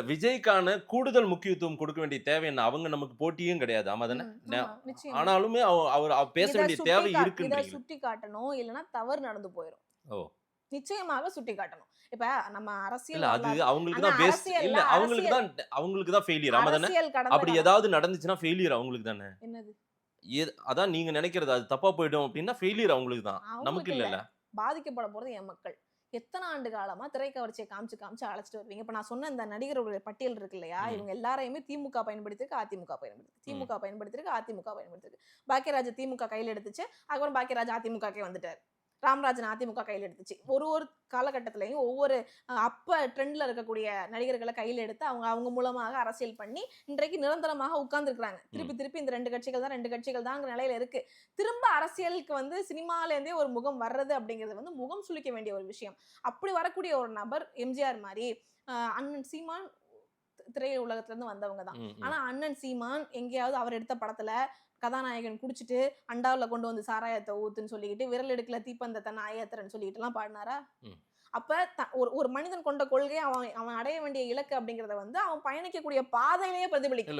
விஜய்க்கான கூடுதல் முக்கியத்துவம் கொடுக்க வேண்டிய தேவை என்ன? அவங்க நமக்கு போட்டியும் கிடையாது. ஆமா தானே? ஆமா, நிச்சயமா. ஆனாலுமே அவர் பேச இத வேண்டிய சுட்டி தேவை இத இருக்குன்றீங்களா? சுட்டி காட்டணும். இல்லன்னா தவறு நடந்து போயிரும். ஓ! நிச்சயமாக சுட்டி காட்டணும். இப்ப நம்ம இல்ல அரசியல் அது வரலாறு அவங்களுக்கு ஆனா தான் வேஸ்ட். அரசியல்ல இல்ல அரசியல் அவங்களுக்கு தான் ஃபெயிலியர். ஆமா தானே? அரசியல் கடந்த அப்படி காலம். ஏதாவது நடந்துச்சுன்னா ஃபெயிலியர் அவங்களுக்கு தானே? என்னது? அதான் நீங்க நினைக்கிறது. அது தப்பா போயிடும் அப்டின்னா ஃபெயிலியர் அவங்களுக்கு தான். நமக்கு அவங்களுக்கு இல்ல. இல்லல்ல. பாதிக்கப்பட போறது என் மக்கள். எத்தன ஆண்டு காலமா திரைக்கவர்ச்சிய காமிச்சு அழைச்சுட்டு வருவீங்க. இப்ப நான் சொன்ன இந்த நடிகர்களுடைய பட்டியல் இருக்கு இல்லையா? ம். இவங்க எல்லாரையுமே திமுக பயன்படுத்தியிருக்கு, அதிமுக பயன்படுத்திருக்கு. ம். திமுக பயன்படுத்தியிருக்கு, அதிமுக பயன்படுத்தியிருக்கு. பாக்கியராஜ் திமுக கையில எடுத்துச்சு. அதுக்கப்புறம் பாக்கியராஜ் அதிமுகக்கே வந்துட்டாரு. ராமராஜன் அதிமுக கையில எடுத்துச்சு. ஒரு ஒரு காலகட்டத்திலயும் ஒவ்வொரு அப்ப ட்ரெண்ட்ல இருக்கக்கூடிய நடிகர்கள கையில எடுத்து அவங்க அவங்க மூலமாக அரசியல் பண்ணி, இன்றைக்கு நிரந்தரமாக உட்கார்ந்துருக்காங்க. ம். திருப்பி இந்த 2 கட்சிகள் தான்ங்கிற நிலையில இருக்கு. திரும்ப அரசியலுக்கு வந்து சினிமாலேருந்தே ஒரு முகம் வர்றது அப்படிங்கிறது வந்து முகம் சுளிக்க வேண்டிய ஒரு விஷயம். அப்படி வரக்கூடிய ஒரு நபர் எம்ஜிஆர் மாரி, அண்ணன் சீமான் திரையுலகத்துல இருந்து வந்தவங்க தான். ம். ஆனா ம். அண்ணன் சீமான் எங்கேயாவது அவர் எடுத்த படத்துல கதாநாயகன் குடிச்சிட்டு அண்டாவுல கொண்டு வந்து சாராயத்த ஊத்துன்னு சொல்லிக்கிட்டு, விரல் எடுக்கல தீப்பந்தத்த நான் ஏத்துறேன்னு சொல்லிட்டுலாம் பாடுனாரா? ம். அப்ப ஒரு ஒரு மனிதன் கொண்ட கொள்கை அவன் அவன் அடைய வேண்டிய இலக்கு அப்படிங்கிறத வந்து அவன் பயணிக்கக்கூடிய பாதையிலேயே பிரதிபலிக்கும். இல்ல